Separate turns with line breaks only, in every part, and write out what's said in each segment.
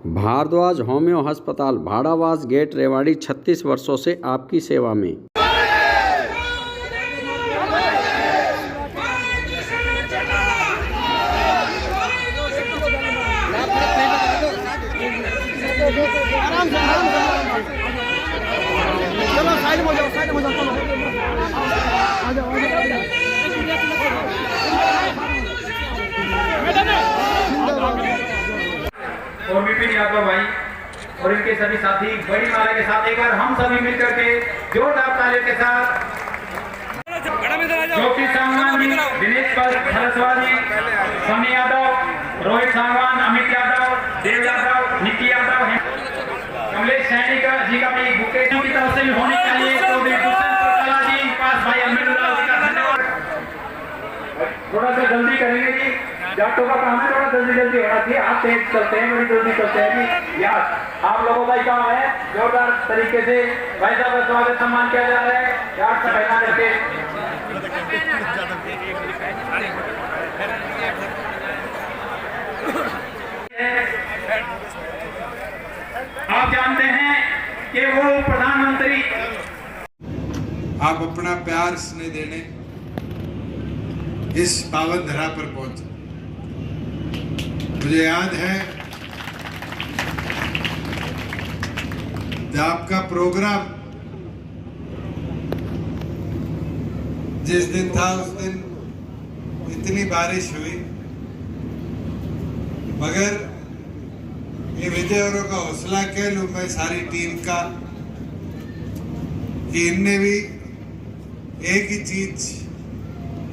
Bhardwaj homeo अस्पताल Bhadawas gate Rewari 36 वर्षों से आपकी सेवा में।
और विपिन यादव भाई और इनके सभी साथी बड़ी माला के साथ एक बार हम सभी मिलकर के जोरदार तालियों के साथ ज्योति सांगवान जी, दिनेश भारद्वाज जी, सनी यादव, रोहित सांगवान, अमित यादव, देव यादव, निकी यादव, कमलेश सैनी जी का भी बुके की तरफ से भी होनी चाहिए। तो जी पास भाई अमित जी का धन्यवाद। थोड़ा सा जल्दी करेंगे जी, जाटों का काम है, थोड़ा जल्दी होना चाहिए। आप तेज चलते हैं, बड़ी जल्दी चलते हैं जी। यार आप लोगों का ही काम है, जोरदार तरीके से भाई साहब का स्वागत सम्मान किया जा रहा है। यार से पहना करके आप जानते हैं कि वो प्रधानमंत्री
आप अपना प्यार स्नेह देने इस पावन धरा पर पहुंचे। मुझे याद है जब आपका प्रोग्राम जिस दिन था उस दिन इतनी बारिश हुई, मगर ये विजय औरों का हौसला कह लूं मैं सारी टीम का कि इनने भी एक ही चीज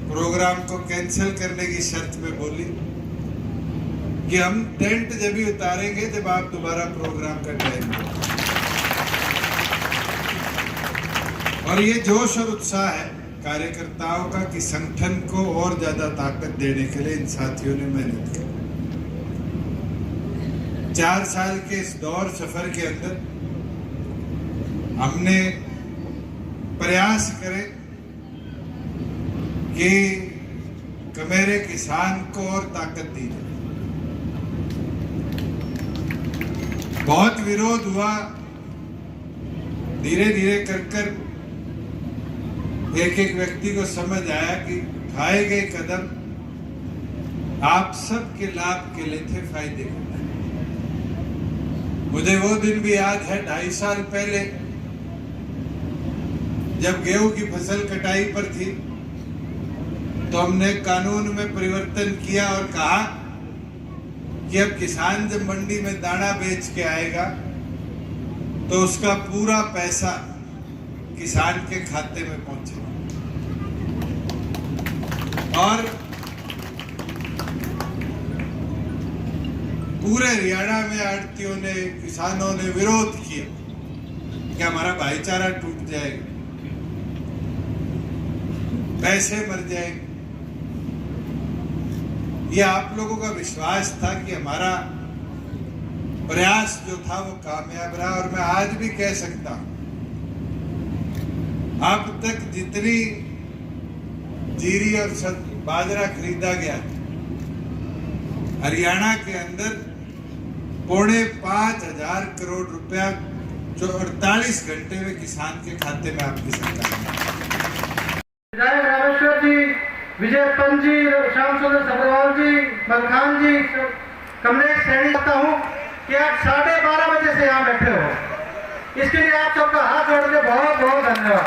प्रोग्राम को कैंसिल करने की शर्त में बोली कि हम टेंट जब भी उतारेंगे जब आप दोबारा प्रोग्राम का टाइम दो। और ये जोश और उत्साह है कार्यकर्ताओं का कि संगठन को और ज्यादा ताकत देने के लिए इन साथियों ने मेहनत की। 4 साल के इस दौर सफर के अंदर हमने प्रयास करे कि मेरे किसान को और ताकत दी जाए। बहुत विरोध हुआ, धीरे धीरे कर एक एक व्यक्ति को समझ आया कि उठाए गए कदम आप सब के लाभ के लिए थे, फायदे के लिए। मुझे वो दिन भी याद है 2.5 साल पहले जब गेहूं की फसल कटाई पर थी तो हमने कानून में परिवर्तन किया और कहा कि अब किसान जब मंडी में दाना बेच के आएगा तो उसका पूरा पैसा किसान के खाते में पहुंचेगा। और पूरे हरियाणा में आड़तियों ने, किसानों ने विरोध किया कि हमारा भाईचारा टूट जाएगा, पैसे मर जाएंगे। ये आप लोगों का विश्वास था कि हमारा प्रयास जो था वो कामयाब रहा। और मैं आज भी कह सकता हूं अब तक जितनी जीरी और बाजरा खरीदा गया हरियाणा के अंदर 4,500 करोड़ रुपया जो 48 घंटे में किसान के खाते में आपकी सरकार
विधायक रामेश्वर जी, विजय पंत जी, श्याम सुंदर सब्रवाल जी, मलखान जी, कमलेश सैनी करता हूँ कि आप 12:30 बजे से यहाँ बैठे हो। इसके लिए आप सबका हाथ जोड़ के बहुत बहुत धन्यवाद।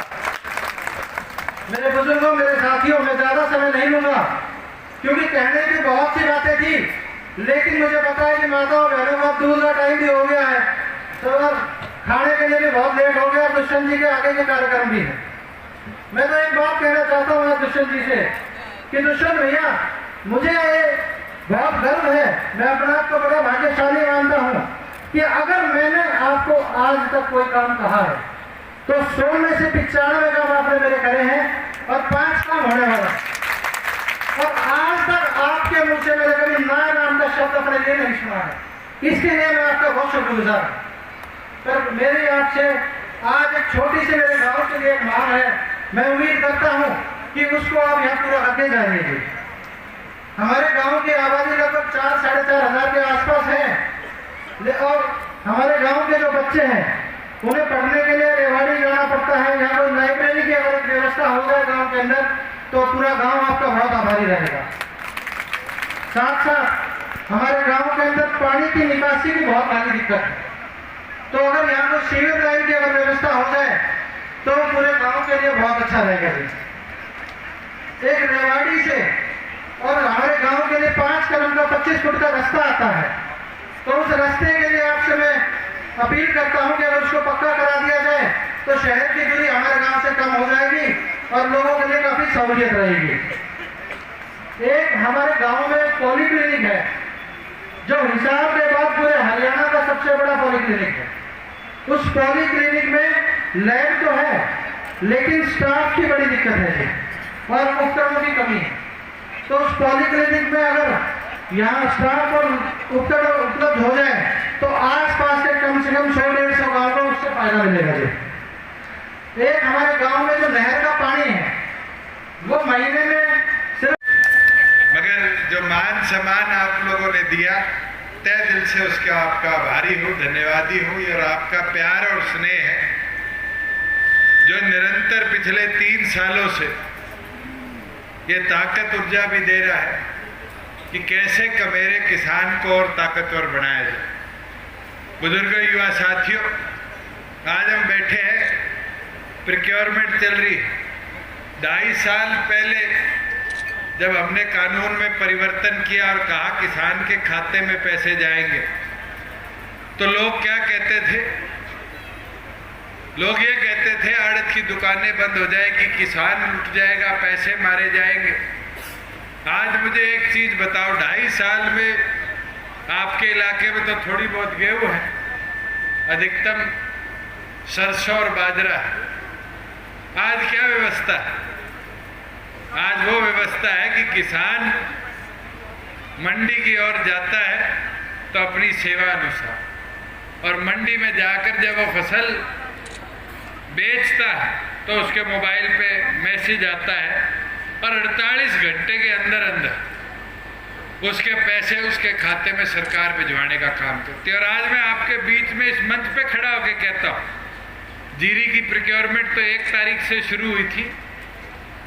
मेरे बुजुर्गों, मेरे साथियों, मैं ज्यादा समय नहीं लूंगा क्योंकि कहने की बहुत सी बातें थी, लेकिन मुझे पता है कि माताओं बहनों का दूर का टाइम भी हो गया है तो खाने के लिए भी बहुत लेट हो गया। दुष्यंत जी के आगे के कार्यक्रम भी है। मैं तो एक बात कहना चाहता हूँ दुष्यंत जी से कि दुष्यंत भैया, मुझे बहुत गर्व है, मैं अपने आप को बड़ा भाग्यशाली मानता हूँ कि अगर मैंने आपको आज तक कोई काम कहा है तो 100 में से 95 काम आपने मेरे करे हैं और 5 काम होने वाला। और आज तक आपके मुंह से मैंने कभी ना नाम का शब्द अपने लिए नहीं सुना है। इसके लिए मैं आपका बहुत शुक्रगुजार हूँ। पर मेरी आपसे आज एक छोटी सी मेरे गांव के लिए एक मांग है, मैं उम्मीद करता हूँ कि उसको आप यहाँ पूरा करके जाएंगे। हमारे गांव की आबादी लगभग 4-4.5 हजार के आसपास है और हमारे गांव के जो बच्चे हैं उन्हें पढ़ने के लिए रेवाड़ी जाना पड़ता है। यहाँ कोई लाइब्रेरी की अगर व्यवस्था हो जाए गांव के अंदर तो पूरा गांव आपका बहुत आभारी रहेगा। साथ साथ हमारे गांव के अंदर पानी की निकासी की बहुत भारी दिक्कत है, तो अगर यहाँ पर सीवर लाइन की अगर व्यवस्था हो जाए तो पूरे गांव के लिए बहुत अच्छा रहेगा। एक रेवाड़ी से और हमारे गांव के लिए 5 कदम का 25 फुट का रास्ता आता है, तो उस रास्ते के लिए आपसे मैं अपील करता हूं कि अगर उसको पक्का करा दिया जाए तो शहर की दूरी हमारे गांव से कम हो जाएगी और लोगों के लिए काफी सहूलियत रहेगी। एक हमारे गांव में पॉलीक्लिनिक है जो हिसार के बाद पूरे हरियाणा का सबसे बड़ा पॉलीक्लिनिक है। उस पॉलीक्लिनिक में लैब तो है लेकिन स्टाफ की बड़ी दिक्कत है और उपकरणों की कमी है। तो उस पॉलीक्लिनिक में अगर यहाँ स्टाफ और उपकरण उपलब्ध हो जाए तो आसपास के कम से कम 100-150 गाँव को उससे फायदा मिलेगा जी। एक हमारे गांव में जो नहर का पानी है वो महीने में सिर्फ,
मगर जो मान सम्मान आप लोगों ने दिया तहे दिल से उसका आपका आभारी हूँ, धन्यवादी हूँ। और आपका प्यार और स्नेह है जो निरंतर पिछले 3 सालों से ये ताकत ऊर्जा भी दे रहा है कि कैसे कमेरे किसान को और ताकतवर बनाया जाए। बुजुर्गों, युवा साथियों, आज हम बैठे हैं, प्रोक्योरमेंट चल रही है। 2.5 साल पहले जब हमने कानून में परिवर्तन किया और कहा किसान के खाते में पैसे जाएंगे, तो लोग क्या कहते थे? लोग ये कहते थे आड़त की दुकानें बंद हो जाएगी, किसान लुट जाएगा, पैसे मारे जाएंगे। आज मुझे एक चीज बताओ, 2.5 साल में आपके इलाके में तो थोड़ी बहुत गेहूं है, अधिकतम सरसों और बाजरा है। आज क्या व्यवस्था है? आज वो व्यवस्था है कि किसान मंडी की ओर जाता है तो अपनी सेवा अनुसार, और मंडी में जाकर जब वो फसल बेचता है तो उसके मोबाइल पे मैसेज आता है और 48 घंटे के अंदर अंदर उसके पैसे उसके खाते में सरकार भिजवाने का काम करती है। और आज मैं आपके बीच में इस मंच पे खड़ा होकर कहता हूँ, जीरी की प्रोक्योरमेंट तो 1 तारीख से शुरू हुई थी,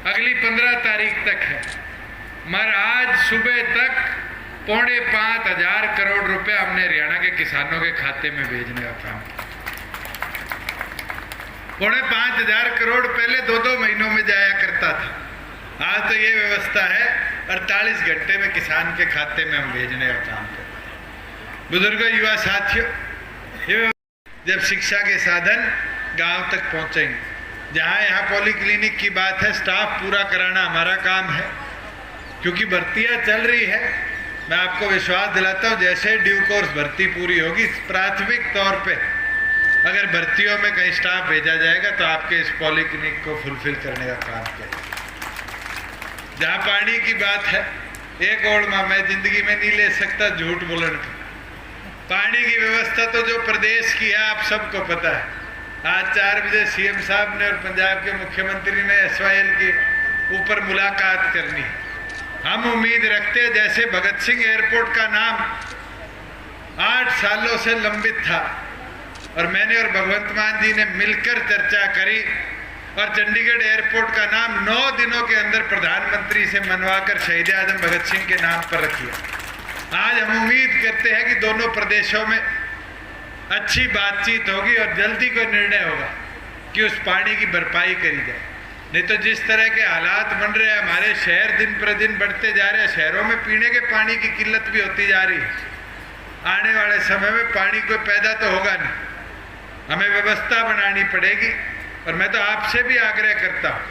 अगली 15 तारीख तक है, मगर आज सुबह तक 4,500 करोड़ रुपए हमने हरियाणा के किसानों के खाते में भेजने का काम किया। 5,500 करोड़ पहले 2-2 महीनों में जाया करता था, आज तो ये व्यवस्था है 48 घंटे में किसान के खाते में हम भेजने का काम करते हैं। बुजुर्गों, युवा साथियों, ये जब शिक्षा के साधन गांव तक पहुंचेंगे, जहां यहाँ पॉलीक्लिनिक की बात है, स्टाफ पूरा कराना हमारा काम है, क्योंकि भर्तियां चल रही है। मैं आपको विश्वास दिलाता हूँ, जैसे ड्यू कोर्स भर्ती पूरी होगी, प्राथमिक तौर पे अगर भर्तियों में कहीं स्टाफ भेजा जाएगा तो आपके इस पॉलीक्लिनिक को फुलफिल करने का काम किया। जहाँ पानी की बात है, एक और मैं जिंदगी में नहीं ले सकता झूठ बोलने का। पानी की व्यवस्था तो जो प्रदेश की है आप सबको पता है। आज 4 बजे सीएम साहब ने और पंजाब के मुख्यमंत्री ने SYL के ऊपर मुलाकात करनी है। हम उम्मीद रखते हैं, जैसे भगत सिंह एयरपोर्ट का नाम 8 सालों से लंबित था और मैंने और भगवंत मान जी ने मिलकर चर्चा करी और चंडीगढ़ एयरपोर्ट का नाम 9 दिनों के अंदर प्रधानमंत्री से मनवाकर शहीद आजम भगत सिंह के नाम पर रखिए। आज हम उम्मीद करते हैं कि दोनों प्रदेशों में अच्छी बातचीत होगी और जल्दी कोई निर्णय होगा कि उस पानी की भरपाई करी जाए। नहीं तो जिस तरह के हालात बन रहे हैं, हमारे शहर दिन प्रतिदिन बढ़ते जा रहे हैं, शहरों में पीने के पानी की किल्लत भी होती जा रही है। आने वाले समय में पानी कोई पैदा तो होगा नहीं, हमें व्यवस्था बनानी पड़ेगी। और मैं तो आपसे भी आग्रह करता हूँ,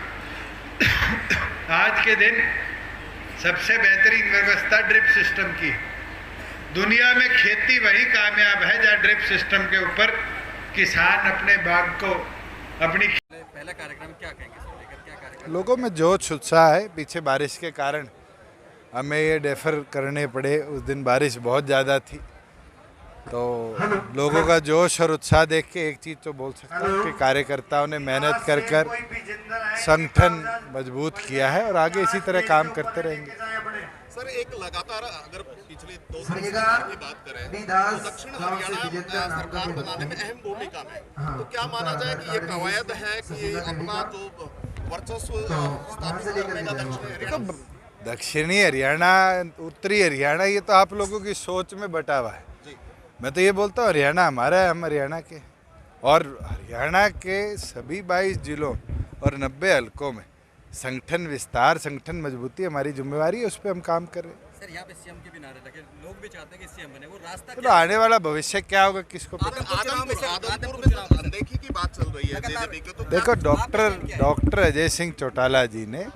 आज के दिन सबसे बेहतरीन व्यवस्था ड्रिप सिस्टम की है। दुनिया में खेती वही कामयाब है जहाँ ड्रिप सिस्टम के ऊपर किसान अपने बाग को अपनी
पहला कार्यक्रम क्या कहेंगे, क्या कार्यक्रम?
लोगों में जोश उत्साह है। पीछे बारिश के कारण हमें ये डेफर करने पड़े, उस दिन बारिश बहुत ज़्यादा थी, तो लोगों का जोश और उत्साह देख के एक चीज़ तो बोल सकता हूँ कि कार्यकर्ताओं ने मेहनत कर संगठन मजबूत किया है और आगे इसी तरह काम करते रहेंगे।
सर एक लगातार अगर पिछले 2
सरकार
की बात करें
विदास
तो दक्षिण
गांव से
हरियाणा
विजेता नाम का
सरकार
व्यक्ति।
बनाने में अहम भूमिका में
हाँ,
तो क्या माना जाए कि ये
उनका
कवायद है कि
सचिव
अपना
का
जो वर्चस्व
तो
स्थापित
वहाँ से लेकर
करने का
इधर
दक्षिण
होता है।
हरियाणा
दक्षिणी हरियाणा उत्तरी हरियाणा ये तो आप लोगों की सोच में बटा हुआ है।
जी
मैं तो ये बोलता हूँ हरियाणा हमारा है, हम हरियाणा के, और हरियाणा के सभी 22 जिलों और 90 हलकों में संगठन विस्तार, संगठन मजबूती हमारी जिम्मेवारी है, उस पर हम काम कर रहे हैं।
सर यहाँ पे सीएम के भी नारे लगे, लोग भी चाहते हैं कि सीएम बने, वो रास्ता
तो
क्या
आने वाला भविष्य क्या होगा किसको पता।
आदमपुर में अनदेखी की बात चल रही है जेजेपी के, तो
देखो डॉक्टर अजय सिंह चौटाला जी ने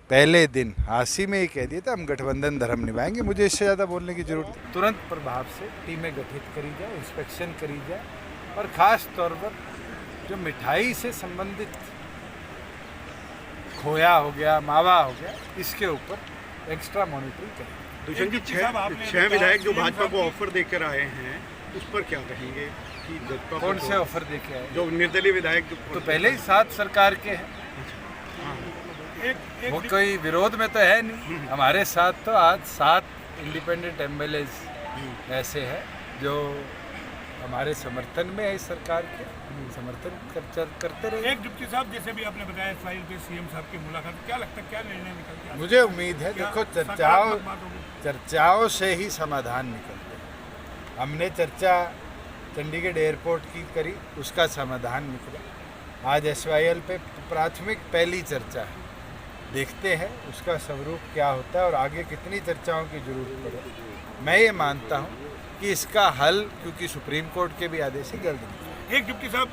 पहले दिन हांसी में ही कह दिया था हम गठबंधन धर्म निभाएंगे। मुझे इससे ज़्यादा बोलने की जरूरत नहीं। तुरंत प्रभाव से टीमें गठित करी जाए, इंस्पेक्शन करी जाए, और ख़ास तौर पर जो मिठाई से संबंधित खोया हो गया, मावा हो गया, इसके ऊपर एक्स्ट्रा मॉनिटरिंग करें।
दुष्यंत जी, छह विधायक जो भाजपा को ऑफर देकर आए हैं उस पर क्या कहेंगे कि भाजपा
कौन से ऑफर देके आए?
जो निर्दलीय विधायक
तो पहले ही 7 सरकार के हैं, वो कोई विरोध में तो है नहीं। हमारे साथ तो आज 7 इंडिपेंडेंट एमएलएज ऐसे हैं जो हमारे समर्थन में है, इस सरकार के समर्थन करते रहे।
एक डिप्टी साहब, जैसे भी आपने बताया इस फाइल पे सीएम साहब की मुलाकात, क्या लगता है क्या निर्णय निकलता है?
मुझे उम्मीद है, देखो चर्चाओं से ही समाधान निकलते हैं। हमने चर्चा चंडीगढ़ एयरपोर्ट की करी, उसका समाधान निकला। आज SYL पे प्राथमिक पहली चर्चा है, देखते हैं उसका स्वरूप क्या होता है और आगे कितनी चर्चाओं की जरूरत पड़े। मैं ये मानता हूँ कि इसका हल, क्योंकि सुप्रीम कोर्ट के भी आदेश है, जल्द निकले।
एक डिप्टी साहब,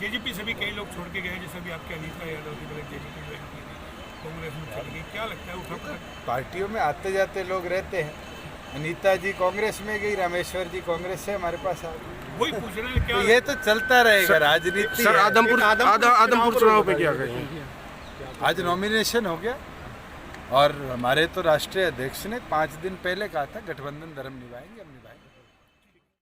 जेजेपी से भी कई लोग छोड़ के गए, जैसे भी आपके अनीता यादव की बगैर जेजेपी ज्वाइन की थी, कांग्रेस में चली गई, क्या लगता है उठा?
पार्टियों में आते जाते लोग रहते हैं। अनीता जी कांग्रेस में गई, रामेश्वर जी कांग्रेस से हमारे पास आ गए।
वही पूछ रहे हैं क्या?
तो ये तो चलता रहेगा, राजनीति।
सर आदमपुर चुनाव पे क्या कहेंगे?
आज नॉमिनेशन हो गया और हमारे तो राष्ट्रीय अध्यक्ष ने 5 दिन पहले कहा था गठबंधन धर्म निभाएंगे, हम निभाएंगे।